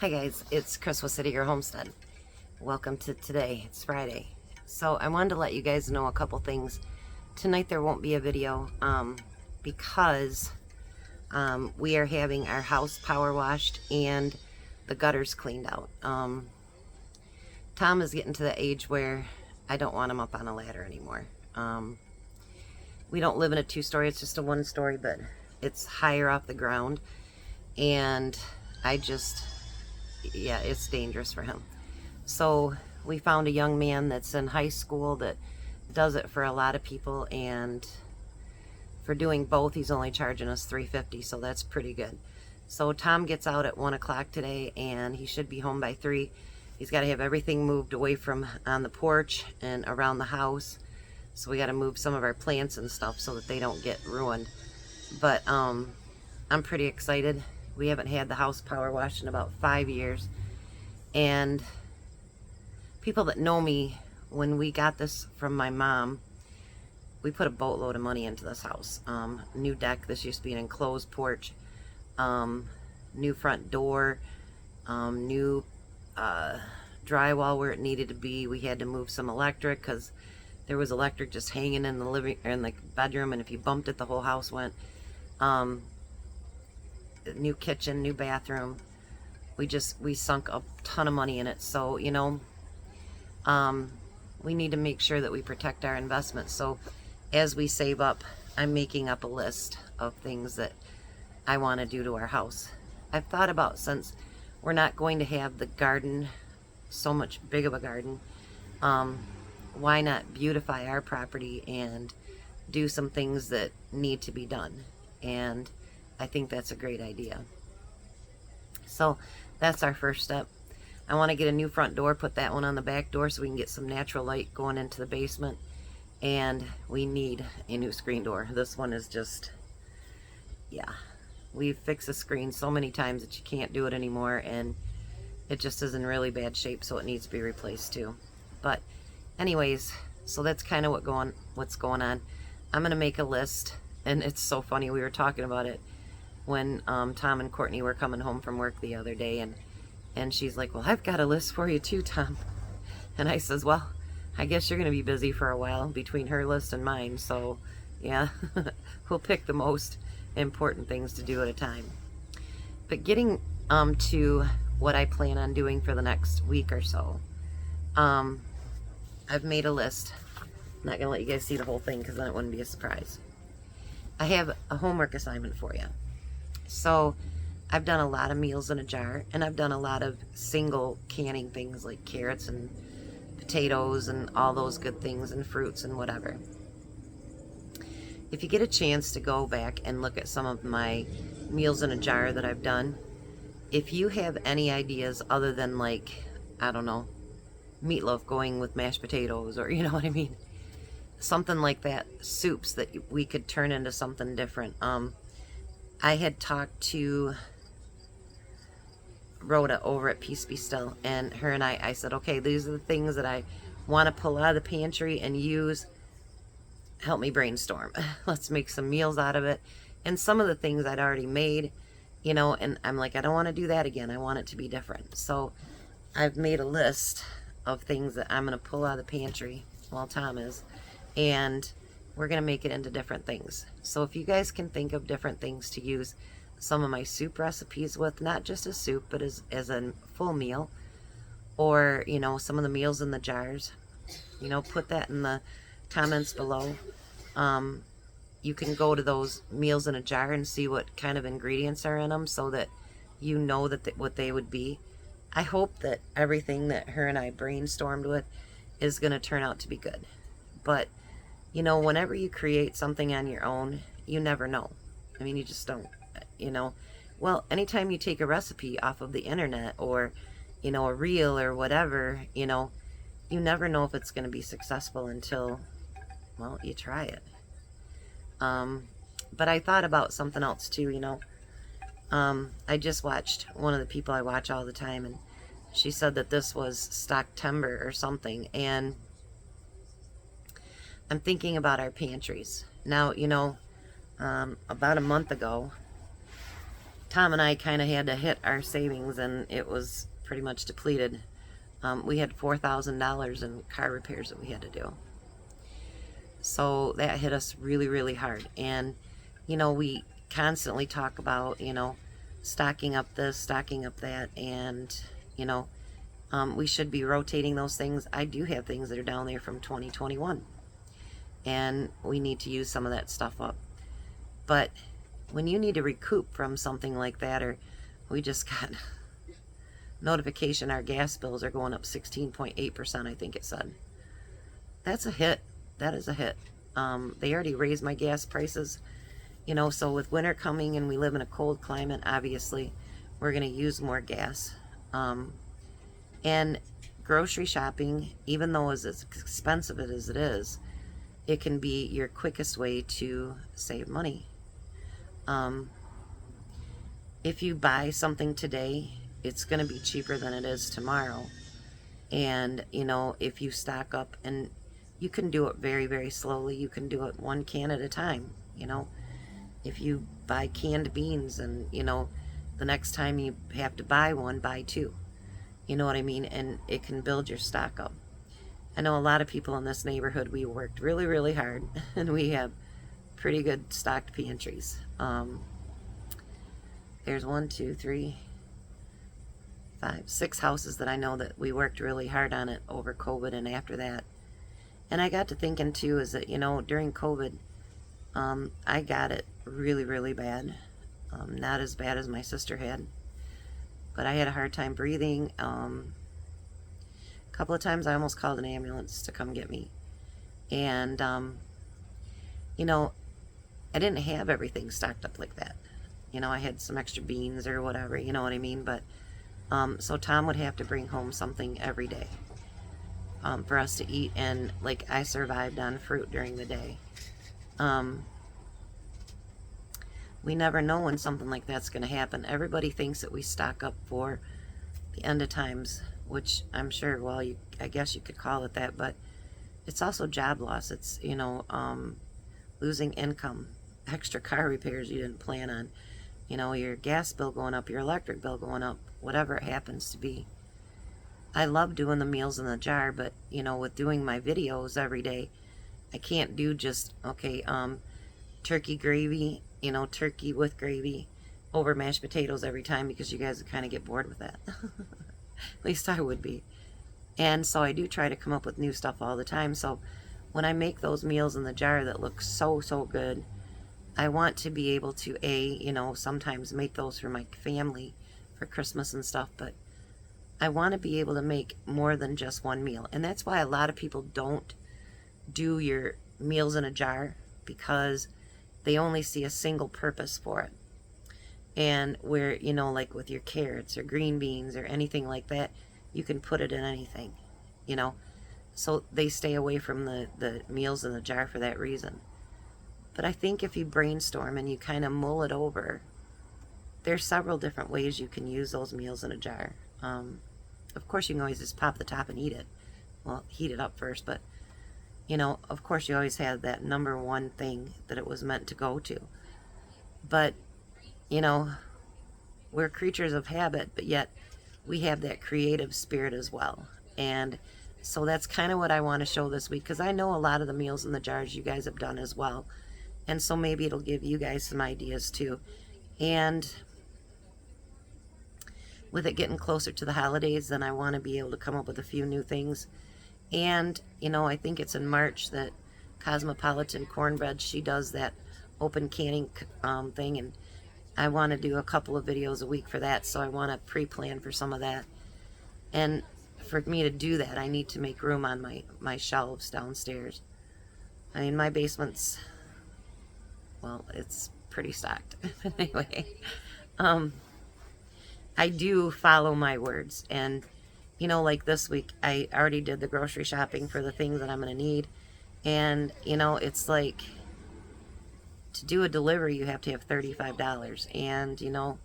Hi guys, it's Chris with City Gear Homestead. Welcome to today. It's Friday. So I wanted to let you guys know a couple things. Tonight there won't be a video because we are having our house power washed and the gutters cleaned out. Tom is getting to the age where I don't want him up on a ladder anymore. We don't live in a two-story, it's just a one-story, but it's higher off the ground, and yeah, it's dangerous for him. So we found a young man that's in high school that does it for a lot of people, and for doing both he's only charging us $3.50, so that's pretty good. So Tom gets out at 1 o'clock today and he should be home by 3. He's got to have everything moved away from on the porch and around the house, so we got to move some of our plants and stuff so that they don't get ruined. But I'm pretty excited. We haven't had the house power washed in about 5 years, and people that know me, when we got this from my mom, we put a boatload of money into this house. New deck, this used to be an enclosed porch, new front door, new drywall where it needed to be. We had to move some electric because there was electric just hanging in the in the bedroom, and if you bumped it the whole house went. New kitchen, new bathroom. We sunk a ton of money in it, so you know, we need to make sure that we protect our investments. So as we save up, I'm making up a list of things that I want to do to our house. I've thought about, since we're not going to have the garden, so much big of a garden, why not beautify our property and do some things that need to be done? And I think that's a great idea. So that's our first step. I want to get a new front door, put that one on the back door so we can get some natural light going into the basement. And we need a new screen door. This one is just, yeah. We've fixed the screen so many times that you can't do it anymore, and it just is in really bad shape, so it needs to be replaced too. But anyways, so that's kind of what's going on. I'm going to make a list, and it's so funny. We were talking about it when Tom and Courtney were coming home from work the other day, and she's like, well, I've got a list for you too, Tom. And I says, well, I guess you're going to be busy for a while between her list and mine, so yeah, we'll pick the most important things to do at a time. But getting to what I plan on doing for the next week or so, I've made a list. I'm not going to let you guys see the whole thing because then it wouldn't be a surprise. I have a homework assignment for you. So I've done a lot of meals in a jar, and I've done a lot of single canning things like carrots and potatoes and all those good things, and fruits and whatever. If you get a chance to go back and look at some of my meals in a jar that I've done, if you have any ideas other than, like, I don't know, meatloaf going with mashed potatoes, or you know what I mean, something like that, soups that we could turn into something different. I had talked to Rhoda over at Peace Be Still, and her and I said, okay, these are the things that I want to pull out of the pantry and use. Help me brainstorm. Let's make some meals out of it. And some of the things I'd already made, you know, and I'm like, I don't want to do that again. I want it to be different. So I've made a list of things that I'm going to pull out of the pantry while Tom is, and we're going to make it into different things. So if you guys can think of different things to use some of my soup recipes with, not just as soup, but as a full meal, or, you know, some of the meals in the jars, you know, put that in the comments below. You can go to those meals in a jar and see what kind of ingredients are in them, so that you know that what they would be. I hope that everything that her and I brainstormed with is going to turn out to be good. But, you know, whenever you create something on your own, you never know. I mean, you just don't, you know. Well, anytime you take a recipe off of the internet, or, you know, a reel or whatever, you know, you never know if it's going to be successful until, well, you try it. But I thought about something else too, you know. I just watched one of the people I watch all the time, and she said that this was Stocktember or something, and I'm thinking about our pantries. Now, you know, about a month ago, Tom and I kind of had to hit our savings, and it was pretty much depleted. We had $4,000 in car repairs that we had to do. So that hit us really, really hard. And, you know, we constantly talk about, you know, stocking up this, stocking up that, and, you know, we should be rotating those things. I do have things that are down there from 2021, and we need to use some of that stuff up. But when you need to recoup from something like that, or we just got notification our gas bills are going up 16.8%, I think it said. That's a hit. That is a hit. They already raised my gas prices, you know, so with winter coming and we live in a cold climate, obviously, we're going to use more gas. And grocery shopping, even though as expensive as it is, it can be your quickest way to save money. If you buy something today, it's going to be cheaper than it is tomorrow. And, you know, if you stock up, and you can do it very, very slowly. You can do it one can at a time, you know. If you buy canned beans and, you know, the next time you have to buy one, buy two. You know what I mean? And it can build your stock up. I know a lot of people in this neighborhood, we worked really, really hard, and we have pretty good stocked pantries. There's 6 houses that I know that we worked really hard on it over COVID and after that. And I got to thinking too, is that, you know, during COVID, I got it really, really bad. Not as bad as my sister had, but I had a hard time breathing. A couple of times I almost called an ambulance to come get me. And, you know, I didn't have everything stocked up like that. You know, I had some extra beans or whatever, you know what I mean? But, so Tom would have to bring home something every day for us to eat. And, like, I survived on fruit during the day. We never know when something like that's going to happen. Everybody thinks that we stock up for the end of times, which I'm sure, well, I guess you could call it that, but it's also job loss. It's, you know, losing income, extra car repairs you didn't plan on, you know, your gas bill going up, your electric bill going up, whatever it happens to be. I love doing the meals in the jar, but, you know, with doing my videos every day, I can't do just, okay, turkey gravy, you know, turkey with gravy over mashed potatoes every time, because you guys would kind of get bored with that. At least I would be. And so I do try to come up with new stuff all the time. So when I make those meals in the jar that look so, so good, I want to be able to, you know, sometimes make those for my family for Christmas and stuff, but I want to be able to make more than just one meal. And that's why a lot of people don't do your meals in a jar, because they only see a single purpose for it. And where, you know, like with your carrots or green beans or anything like that, you can put it in anything, you know. So they stay away from the meals in the jar for that reason. But I think if you brainstorm and you kind of mull it over, there's several different ways you can use those meals in a jar. Of course, you can always just pop the top and eat it. Well, heat it up first, but, you know, of course you always have that number one thing that it was meant to go to. But, you know, we're creatures of habit, but yet we have that creative spirit as well. And so that's kind of what I want to show this week, because I know a lot of the meals in the jars you guys have done as well. And so maybe it'll give you guys some ideas too. And with it getting closer to the holidays, then I want to be able to come up with a few new things. And, you know, I think it's in March that Cosmopolitan Cornbread, she does that open canning thing, and I want to do a couple of videos a week for that, so I want to pre-plan for some of that. And for me to do that, I need to make room on my shelves downstairs. I mean, my basement's, well, it's pretty stocked. Anyway, I do follow my words. And, you know, like this week, I already did the grocery shopping for the things that I'm going to need. And, you know, it's like, to do a delivery, you have to have $35. And, you know,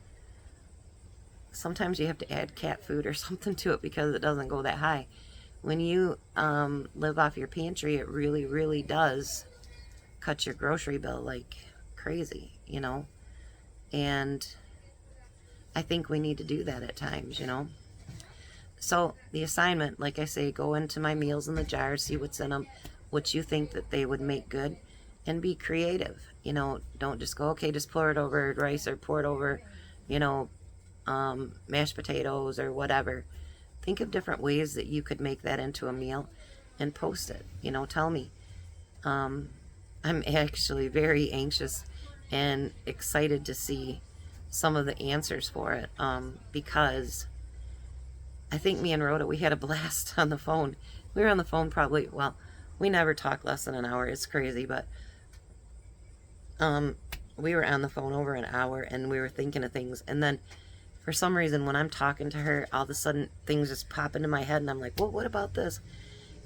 sometimes you have to add cat food or something to it because it doesn't go that high. When you live off your pantry, it really, really does cut your grocery bill like crazy, you know. And I think we need to do that at times, you know. So the assignment, like I say, go into my meals in the jar, see what's in them, what you think that they would make good, and be creative. You know, don't just go, okay, just pour it over rice or pour it over, you know, mashed potatoes or whatever. Think of different ways that you could make that into a meal and post it. You know, tell me. I'm actually very anxious and excited to see some of the answers for it, because I think me and Rhoda, we had a blast on the phone. We were on the phone probably, well, we never talk less than an hour. It's crazy, but we were on the phone over an hour, and we were thinking of things. And then for some reason, when I'm talking to her, all of a sudden things just pop into my head, and I'm like, well, what about this?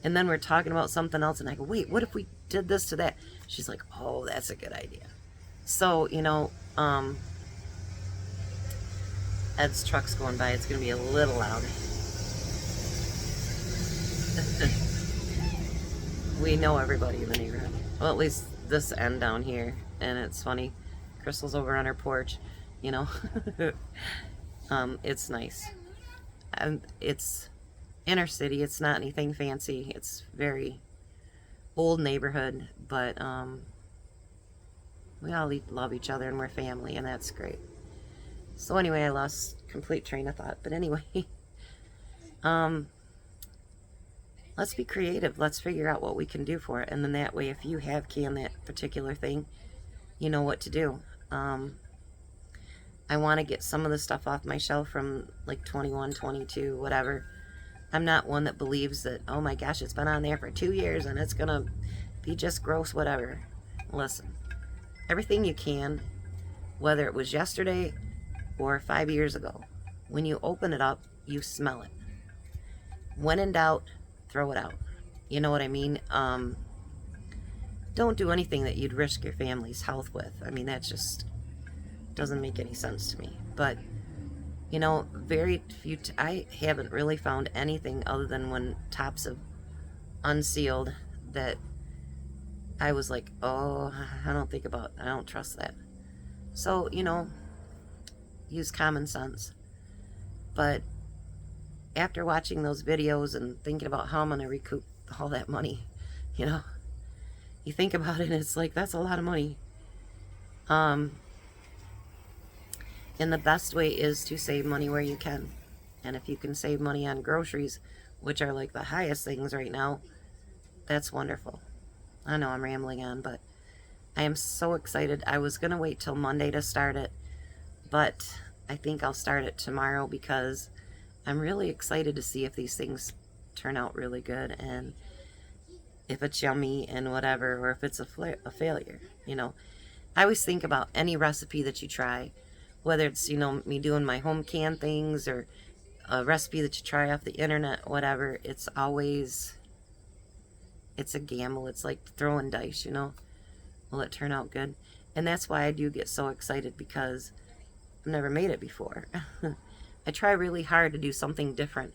And then we're talking about something else, and I go, wait, what if we did this to that? She's like, oh, that's a good idea. So, you know, Ed's truck's going by. It's going to be a little loud. We know everybody in the neighborhood. Well, at least this end down here. And it's funny. Crystal's over on her porch, you know. It's nice. And it's inner city. It's not anything fancy. It's very old neighborhood. But we all love each other, and we're family, and that's great. So anyway, I lost complete train of thought. But anyway, let's be creative. Let's figure out what we can do for it. And then that way, if you have canned that particular thing, you know what to do. I want to get some of the stuff off my shelf from like 21, 22, whatever. I'm not one that believes that, oh my gosh, it's been on there for 2 years and it's going to be just gross, whatever. Listen, everything you can, whether it was yesterday or 5 years ago, when you open it up, you smell it. When in doubt, throw it out. You know what I mean? Don't do anything that you'd risk your family's health with. I mean, that just doesn't make any sense to me. But, you know, very few, I haven't really found anything other than when tops have unsealed that I was like, oh, I don't trust that. So, you know, use common sense. But after watching those videos and thinking about how I'm going to recoup all that money, you know, you think about it and it's like, that's a lot of money. And the best way is to save money where you can. And if you can save money on groceries, which are like the highest things right now, that's wonderful. I know I'm rambling on, but I am so excited. I was going to wait till Monday to start it, but I think I'll start it tomorrow because I'm really excited to see if these things turn out really good and if it's yummy and whatever, or if it's a failure, you know. I always think about any recipe that you try, whether it's, you know, me doing my home canned things or a recipe that you try off the internet, whatever, it's always, it's a gamble. It's like throwing dice, you know. Will it turn out good? And that's why I do get so excited, because I've never made it before. I try really hard to do something different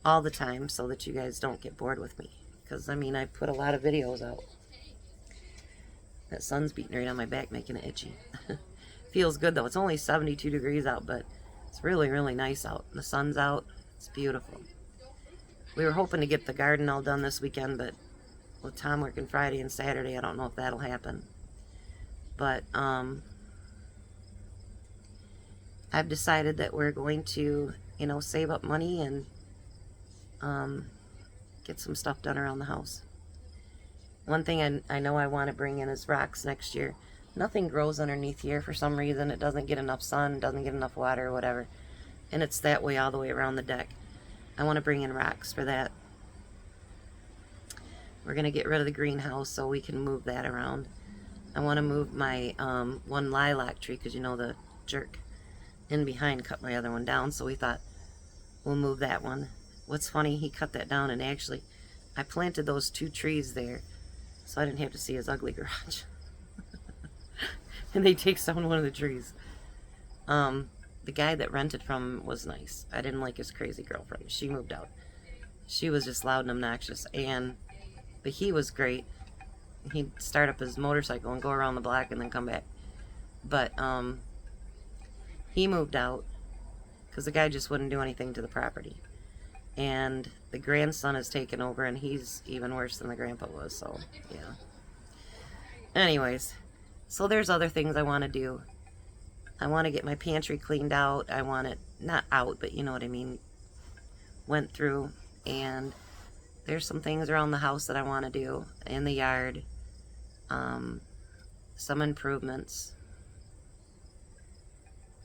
all the time so that you guys don't get bored with me. Because, I mean, I put a lot of videos out. That sun's beating right on my back, making it itchy. Feels good, though. It's only 72 degrees out, but it's really, really nice out. The sun's out. It's beautiful. We were hoping to get the garden all done this weekend, but with Tom working Friday and Saturday, I don't know if that'll happen. But, I've decided that we're going to, you know, save up money and get some stuff done around the house. One thing I know I want to bring in is rocks next year. Nothing grows underneath here for some reason. It doesn't get enough sun, doesn't get enough water or whatever. And it's that way all the way around the deck. I want to bring in rocks for that. We're going to get rid of the greenhouse so we can move that around. I want to move my one lilac tree, because you know the jerk in behind cut my other one down, so we thought we'll move that one. What's funny, he cut that down, and actually I planted those 2 trees there so I didn't have to see his ugly garage. And they takes down one of the trees. The guy that rented from him was nice. I didn't like his crazy girlfriend. She moved out. She was just loud and obnoxious, but he was great. He'd start up his motorcycle and go around the block and then come back. But he moved out, because the guy just wouldn't do anything to the property. And the grandson has taken over, and he's even worse than the grandpa was, so yeah. Anyways, so there's other things I want to do. I want to get my pantry cleaned out. I want it, not out, but you know what I mean, went through. And there's some things around the house that I want to do in the yard. Some improvements.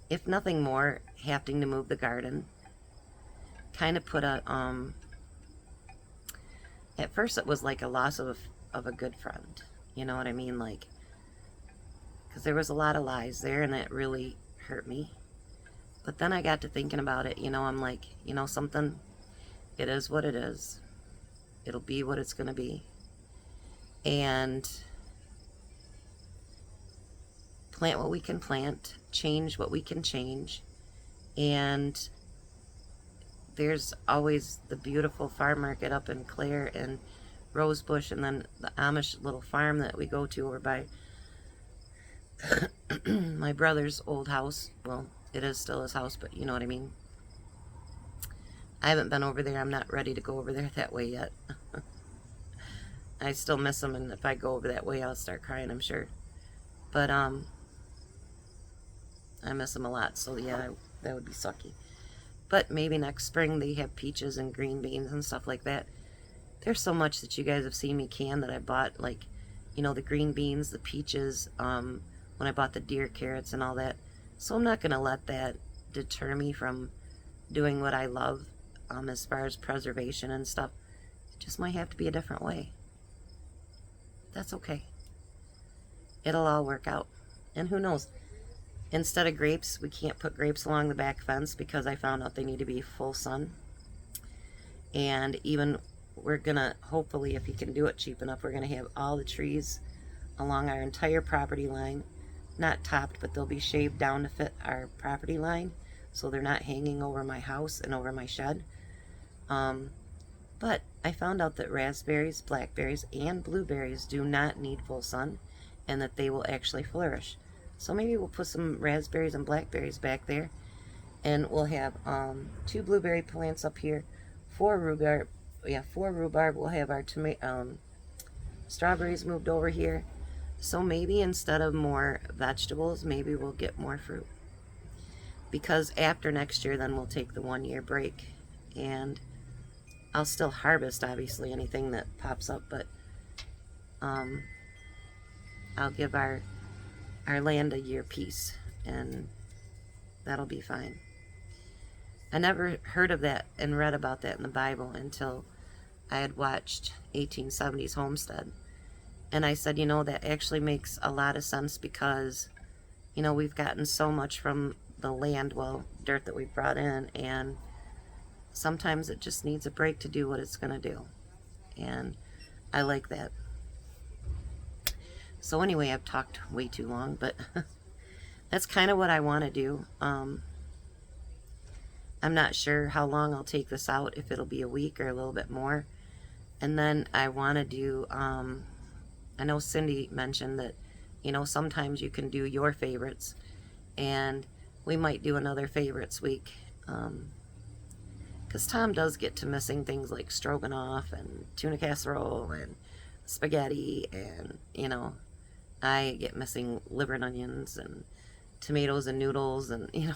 If nothing more, having to move the garden. Kind of put a, at first it was like a loss of a good friend. You know what I mean? Like, because there was a lot of lies there, and that really hurt me. But then I got to thinking about it, you know, I'm like, you know something? It is what it is. It'll be what it's going to be. And plant what we can plant, change what we can change. And there's always the beautiful farm market up in Clare and Rosebush, and then the Amish little farm that we go to over by my brother's old house. Well, it is still his house, but you know what I mean. I haven't been over there. I'm not ready to go over there that way yet. I still miss him, and if I go over that way, I'll start crying, I'm sure. But I miss him a lot, so yeah, that would be sucky. But maybe next spring they have peaches and green beans and stuff like that. There's so much that you guys have seen me can that I bought, like, you know, the green beans, the peaches, when I bought the deer carrots and all that. So I'm not going to let that deter me from doing what I love as far as preservation and stuff. It just might have to be a different way. That's okay. It'll all work out. And who knows? Instead of grapes, we can't put grapes along the back fence because I found out they need to be full sun. And even we're going to, hopefully, if you can do it cheap enough, we're going to have all the trees along our entire property line. Not topped, but they'll be shaved down to fit our property line. So they're not hanging over my house and over my shed. But I found out that raspberries, blackberries, and blueberries do not need full sun, and that they will actually flourish. So maybe we'll put some raspberries and blackberries back there, and we'll have 2 blueberry plants up here, 4 rhubarb. Yeah, 4 rhubarb. We'll have our strawberries moved over here. So maybe instead of more vegetables, maybe we'll get more fruit. Because after next year, then we'll take the 1-year break, and I'll still harvest, obviously, anything that pops up, but I'll give our land a year peace, and that'll be fine. I never heard of that and read about that in the Bible until I had watched 1870s Homestead. And I said, you know, that actually makes a lot of sense because, you know, we've gotten so much from the land, well, dirt that we brought in, and sometimes it just needs a break to do what it's going to do. And I like that. So anyway, I've talked way too long, but that's kind of what I want to do. I'm not sure how long I'll take this out, if it'll be a week or a little bit more. And then I want to do, I know Cindy mentioned that, you know, sometimes you can do your favorites, and we might do another favorites week. Because Tom does get to missing things like stroganoff and tuna casserole and spaghetti, and, you know, I get missing liver and onions and tomatoes and noodles and, you know,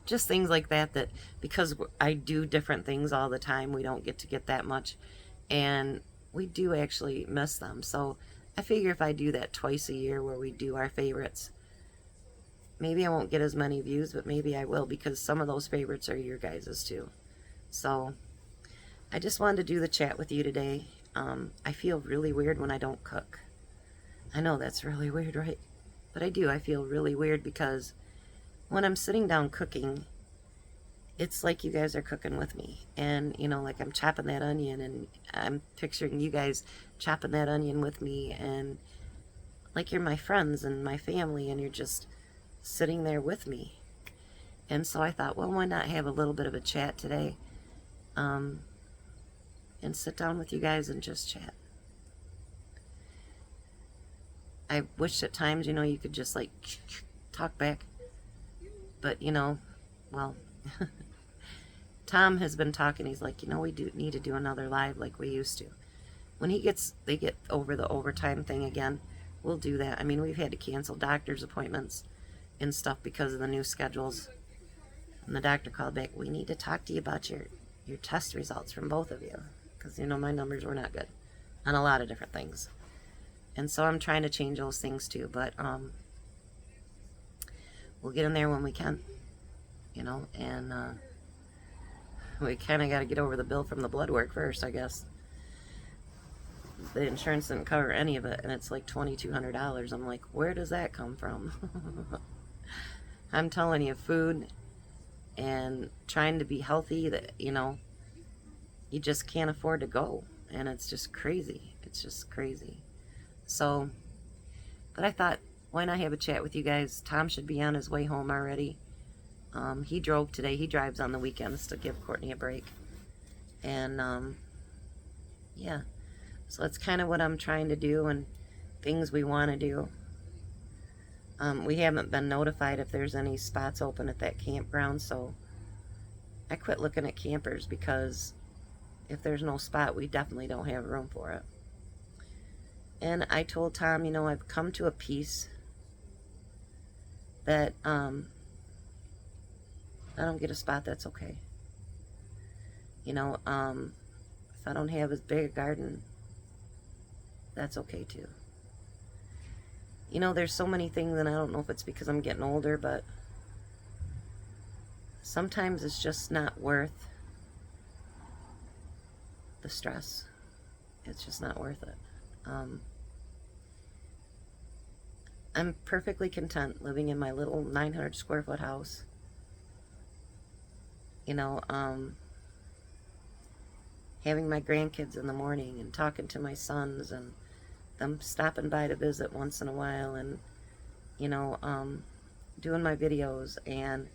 just things like that, that because I do different things all the time, we don't get to get that much, and we do actually miss them. So I figure if I do that twice a year where we do our favorites, maybe I won't get as many views, but maybe I will, because some of those favorites are your guys's too. So I just wanted to do the chat with you today. I feel really weird when I don't cook. I know that's really weird, right? But I do. I feel really weird because when I'm sitting down cooking, it's like you guys are cooking with me. And, you know, like I'm chopping that onion, and I'm picturing you guys chopping that onion with me, and like you're my friends and my family, and you're just sitting there with me. And so I thought, well, why not have a little bit of a chat today, and sit down with you guys and just chat. I wish at times, you know, you could just like talk back, but, you know, well, Tom has been talking. He's like, we do need to do another live like we used to. When they get over the overtime thing again, we'll do that. I mean, we've had to cancel doctor's appointments and stuff because of the new schedules. And the doctor called back, we need to talk to you about your test results from both of you. Because, my numbers were not good on a lot of different things. And so I'm trying to change those things too. But we'll get in there when we can. And we kind of got to get over the bill from the blood work first, I guess. The insurance didn't cover any of it, and it's like $2,200. I'm like, where does that come from? I'm telling you, food and trying to be healthy, that you just can't afford to go, and it's just crazy. It's just crazy. So, but I thought, why not have a chat with you guys? Tom should be on his way home already. He drove today. He drives on the weekends to give Courtney a break, and yeah. So that's kind of what I'm trying to do and things we want to do. We haven't been notified if there's any spots open at that campground, so I quit looking at campers because if there's no spot, we definitely don't have room for it. And I told Tom, I've come to a peace that I don't get a spot, that's okay. If I don't have as big a garden, that's okay too. There's so many things, and I don't know if it's because I'm getting older, but sometimes it's just not worth the stress. It's just not worth it. I'm perfectly content living in my little 900 square foot house. Having my grandkids in the morning and talking to my sons and them stopping by to visit once in a while, and doing my videos, and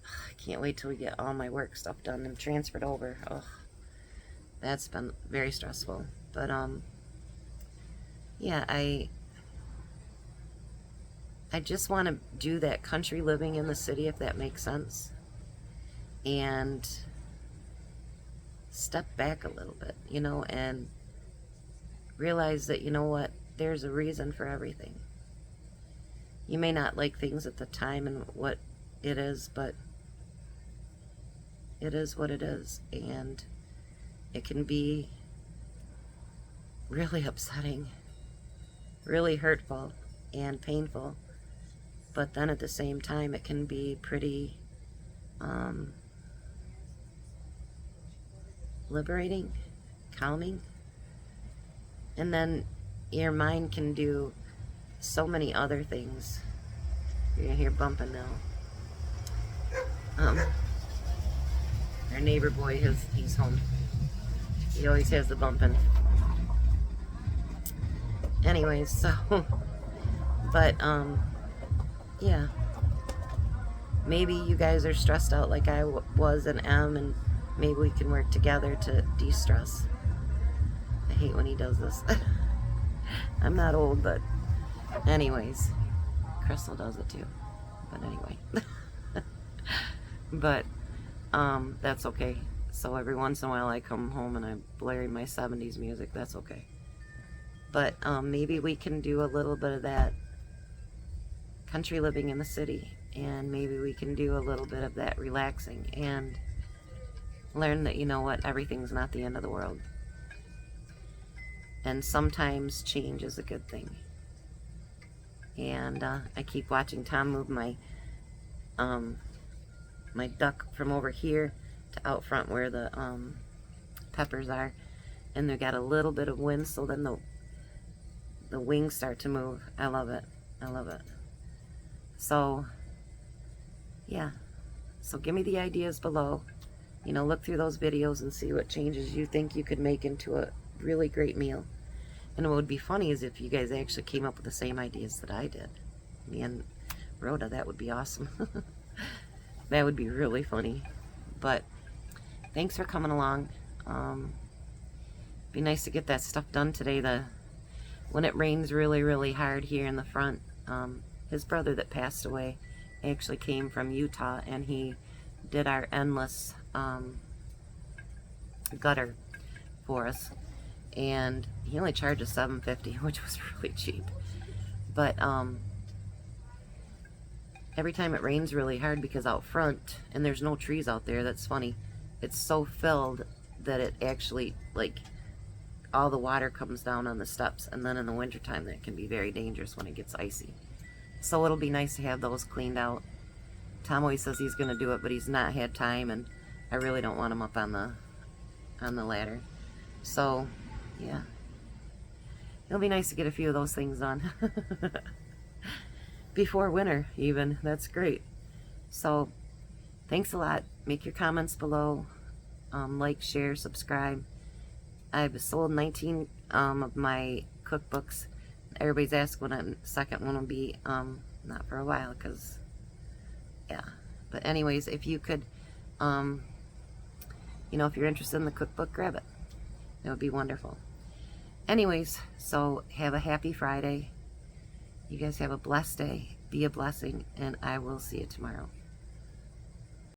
I can't wait till we get all my work stuff done and transferred over. That's been very stressful, but yeah, I just want to do that country living in the city, if that makes sense, and step back a little bit, and realize that, what, there's a reason for everything. You may not like things at the time and what it is, but it is what it is, and it can be really upsetting, really hurtful and painful, but then at the same time it can be pretty liberating, calming. And then your mind can do so many other things. You're gonna hear bumping now. Our neighbor boy, he's home. He always has the bumping. Anyways, so, but, yeah. Maybe you guys are stressed out like I was and am, and maybe we can work together to de-stress. I hate when he does this. I'm not old, but anyways, Crystal does it too. But anyway, but that's okay. So every once in a while I come home and I'm blaring my 70s music. That's okay. But maybe we can do a little bit of that country living in the city, and maybe we can do a little bit of that relaxing and learn that, everything's not the end of the world. And sometimes change is a good thing. And I keep watching Tom move my my duck from over here to out front where the peppers are, and they got a little bit of wind, so then the wings start to move. I love it. I love it. So yeah, so give me the ideas below. Look through those videos and see what changes you think you could make into a really great meal. And what would be funny is if you guys actually came up with the same ideas that I did. Me and Rhoda, that would be awesome. That would be really funny. But thanks for coming along. Be nice to get that stuff done today. When it rains really, really hard here in the front, his brother that passed away actually came from Utah, and he did our endless gutter for us, and he only charged us $7.50, which was really cheap. But every time it rains really hard, because out front, and there's no trees out there, that's funny, it's so filled that it actually, like, all the water comes down on the steps, and then in the wintertime that can be very dangerous when it gets icy. So it'll be nice to have those cleaned out. Tom always says he's going to do it, but he's not had time, and I really don't want him up on the ladder. So, yeah. It'll be nice to get a few of those things done. Before winter, even. That's great. So, thanks a lot. Make your comments below. Like, share, subscribe. I've sold 19 of my cookbooks. Everybody's asking when the second one will be. Not for a while, because, yeah. But anyways, if you could, you know, if you're interested in the cookbook, grab it. It would be wonderful. Anyways, so have a happy Friday. You guys have a blessed day. Be a blessing, and I will see you tomorrow.